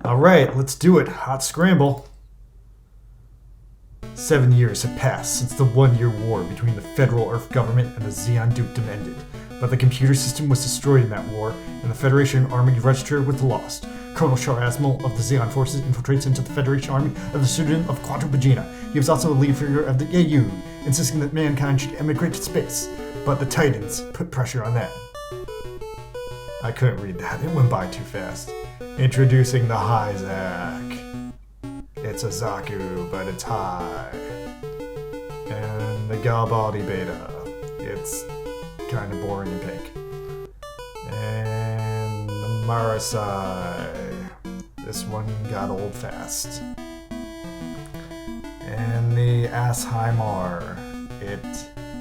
Alright, let's do it. Hot Scramble. 7 years have passed since the 1-year war between the Federal Earth Government and the Zeta Gundam ended, but the computer system was destroyed in that war, and the Federation Army Register was lost. Colonel Shar-Asmal of the Zeon forces infiltrates into the Federation Army of the pseudonym of Quantum Vagina. He was also a lead figure of the AU, insisting that mankind should emigrate to space, but the Titans put pressure on that. I couldn't read that, it went by too fast. Introducing the Hyzak. It's a Zaku, but it's high. And the Galbaldi Beta. It's kind of boring and pink. And the Marasai. This one got old fast. And the Ashaimar. It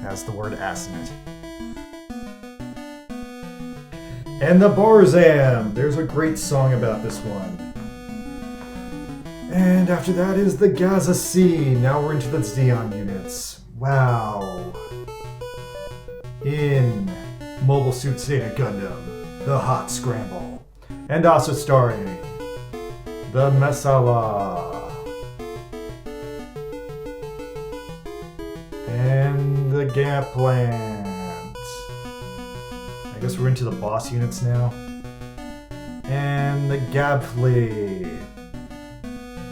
has the word ass in it. And the Borzam! There's a great song about this one. And after that is the Gaza Sea. Now we're into the Zeon units. Wow. In Mobile Suit Zeta Gundam, the Hot Scramble. And also starring the Masala. And the Gap Plant. I guess we're into the boss units now. And the Gabfleet.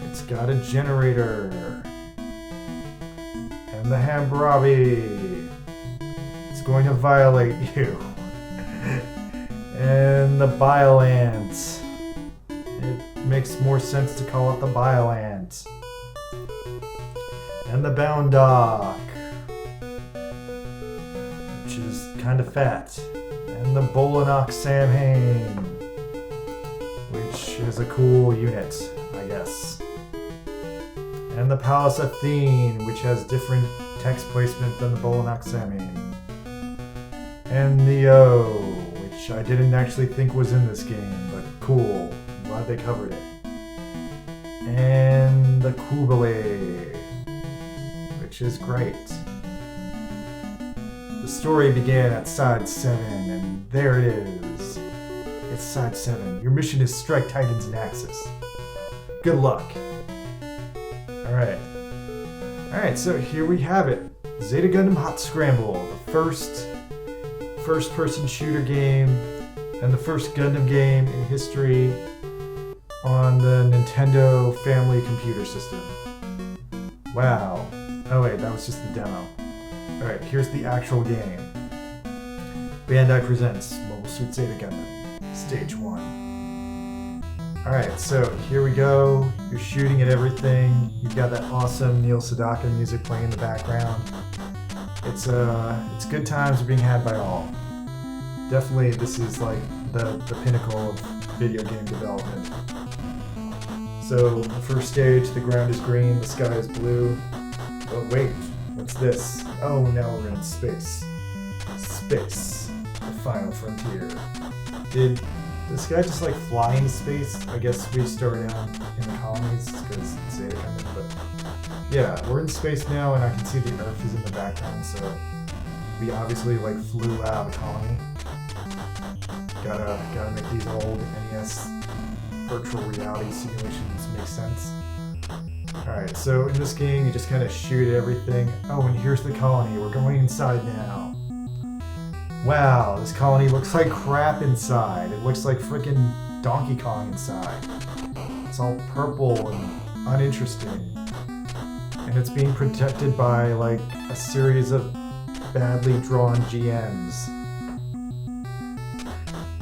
It's got a generator. And the Hambravi. It's going to violate you. And the Biolant. It makes more sense to call it the Biolant. And the Boundock. Which is kind of fat. And the Bolanok Samhain, which is a cool unit, I guess. And the Palace Athene, which has different text placement than the Bolanok Samhain. And the O, which I didn't actually think was in this game, but cool. I'm glad they covered it. And the Kubale, which is great. The story began at Side 7, and there it is. It's Side 7. Your mission is strike Titans in Axis. Good luck. Alright, so here we have it. Zeta Gundam Hot Scramble, the first-person shooter game, and the first Gundam game in history on the Nintendo Family Computer System. Wow. Oh wait, that was just the demo. Alright, here's the actual game. Bandai presents Mobile Suit Zeta Gundam, Stage 1. Alright, so here we go. You're shooting at everything. You've got that awesome Neil Sedaka music playing in the background. It's good times are being had by all. Definitely this is like the pinnacle of video game development. So, the first stage, the ground is green, the sky is blue. Oh wait, what's this? Oh, now we're in space. Space. The final frontier. Did this guy just like fly into space? I guess we started out in the colonies because it's Zeta Gundam, but yeah, we're in space now and I can see the Earth is in the background, so we obviously like flew out of the colony. Gotta make these old NES virtual reality simulations make sense. Alright, so in this game, you just kind of shoot at everything. Oh, and here's the colony. We're going inside now. Wow, this colony looks like crap inside. It looks like frickin' Donkey Kong inside. It's all purple and uninteresting. And it's being protected by, like, a series of badly drawn GMs.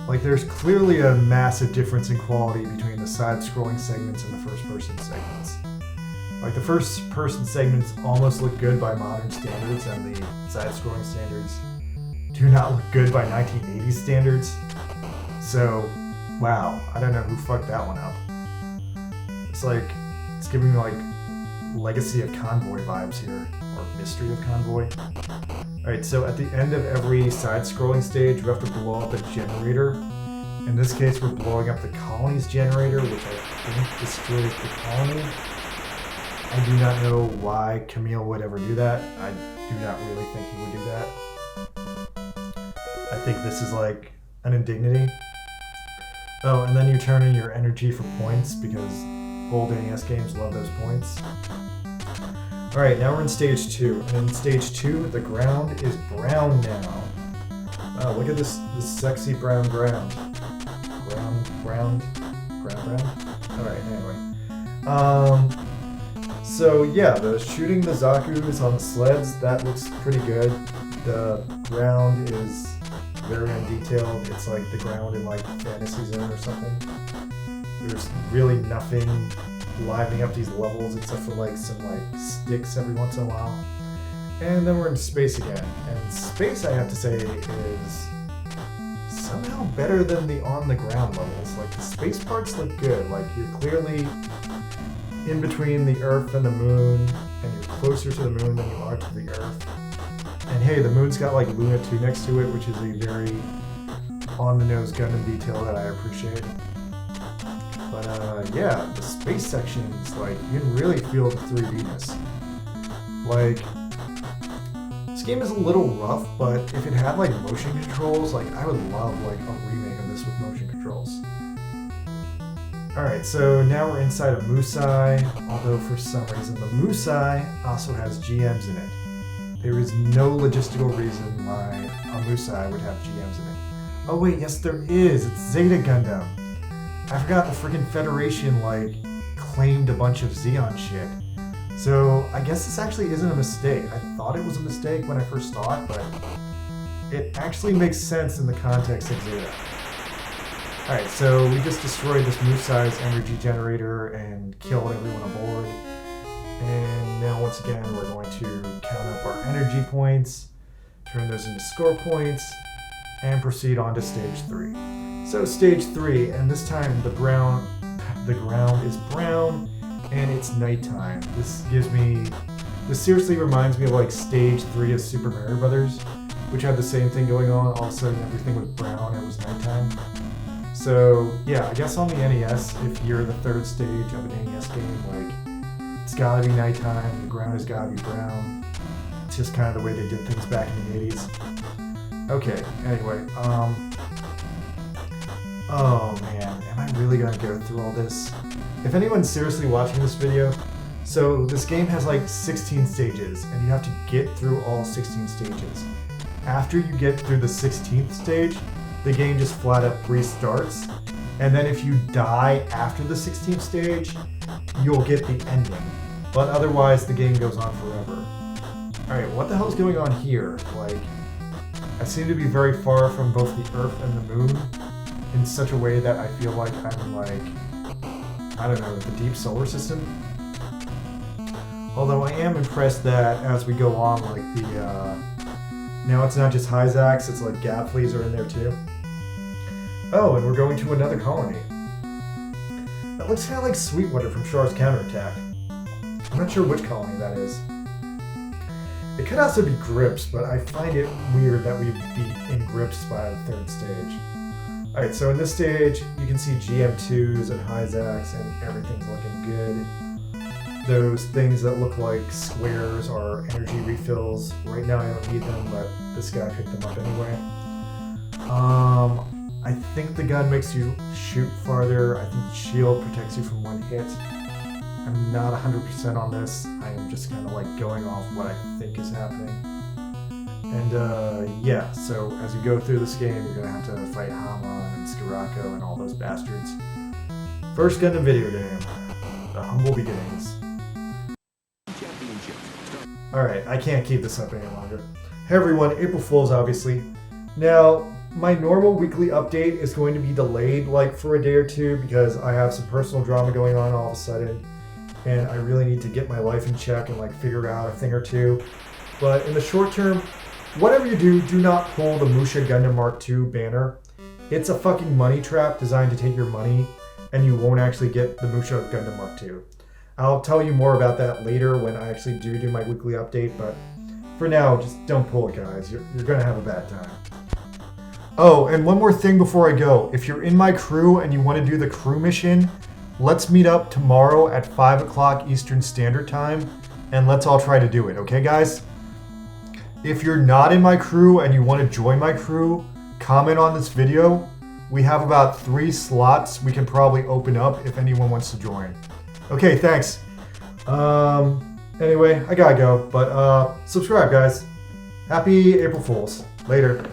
Like, there's clearly a massive difference in quality between the side-scrolling segments and the first-person segments. Like, the first-person segments almost look good by modern standards, and the side-scrolling standards do not look good by 1980s standards. So, wow, I don't know who fucked that one up. It's like, it's giving me, like, Legacy of Convoy vibes here, or Mystery of Convoy. Alright, so at the end of every side-scrolling stage, we have to blow up a generator. In this case, we're blowing up the colony's generator, which I think destroys the colony. I do not know why Camille would ever do that. I do not really think he would do that. I think this is like an indignity. Oh, and then you turn in your energy for points because old NES games love those points. Alright, now we're in stage 2. And in stage 2, the ground is brown now. Wow, look at this sexy brown ground. Brown. Alright, anyway. So yeah, shooting the Zaku's on the sleds, that looks pretty good. The ground is very undetailed. It's like the ground in like Fantasy Zone or something. There's really nothing livening up these levels except for like some like sticks every once in a while. And then we're in space again. And space, I have to say, is somehow better than the on the ground levels. Like the space parts look good. Like you're clearly in between the Earth and the Moon, and you're closer to the Moon than you are to the Earth. And hey, the Moon's got like Luna 2 next to it, which is a very on-the-nose Gundam detail that I appreciate. But yeah, the space sections, like, you can really feel the 3D-ness. Like, this game is a little rough, but if it had like motion controls, like, I would love like a remake of this with motion controls. Alright, so now we're inside of Musai, although for some reason the Musai also has GMs in it. There is no logistical reason why a Musai would have GMs in it. Oh wait, yes there is! It's Zeta Gundam! I forgot the freaking Federation, like, claimed a bunch of Xeon shit. So, I guess this actually isn't a mistake. I thought it was a mistake when I first saw it, but it actually makes sense in the context of Zeta. Alright, so we just destroyed this Musai's energy generator and killed everyone aboard. And now once again we're going to count up our energy points, turn those into score points, and proceed on to stage 3. So stage 3, and this time the ground is brown and it's nighttime. This seriously reminds me of like stage 3 of Super Mario Brothers, which had the same thing going on. All of a sudden everything was brown and it was nighttime. So yeah, I guess on the NES, if you're the third stage of an NES game, like, it's gotta be nighttime, the ground has gotta be brown. It's just kind of the way they did things back in the 80s. Okay, anyway, oh man, am I really gonna go through all this? If anyone's seriously watching this video, so this game has like 16 stages, and you have to get through all 16 stages. After you get through the 16th stage, the game just flat up restarts, and then if you die after the 16th stage, you'll get the ending. But otherwise, the game goes on forever. Alright, what the hell is going on here? Like, I seem to be very far from both the Earth and the Moon in such a way that I feel like I'm in, like, I don't know, the deep solar system? Although I am impressed that as we go on, like, now it's not just Hyzax, it's like Gapfleas are in there too. Oh, and we're going to another colony. That looks kind of like Sweetwater from Char's Counterattack. I'm not sure which colony that is. It could also be Grips, but I find it weird that we'd be in Grips by the third stage. Alright, so in this stage, you can see GM2s and Hyzax, and everything's looking good. Those things that look like squares are energy refills. Right now I don't need them, but this guy picked them up anyway. I think the gun makes you shoot farther. I think the shield protects you from one hit. I'm not 100% on this. I am just kind of like going off what I think is happening. And yeah, so as you go through this game, you're gonna have to fight Haman and Skirako and all those bastards. First Gundam video game. The humble beginnings. Alright, I can't keep this up any longer. Hey everyone, April Fools obviously. Now, my normal weekly update is going to be delayed like for a day or two because I have some personal drama going on all of a sudden and I really need to get my life in check and like figure out a thing or two. But in the short term, whatever you do, do not pull the Musha Gundam Mark II banner. It's a fucking money trap designed to take your money and you won't actually get the Musha Gundam Mark II. I'll tell you more about that later when I actually do my weekly update, but for now, just don't pull it, guys. You're gonna have a bad time. Oh, and one more thing before I go. If you're in my crew and you want to do the crew mission, let's meet up tomorrow at 5 o'clock Eastern Standard Time, and let's all try to do it, okay, guys? If you're not in my crew and you want to join my crew, comment on this video. We have about 3 slots we can probably open up if anyone wants to join. Okay, thanks. Anyway, I gotta go, but subscribe, guys. Happy April Fools. Later.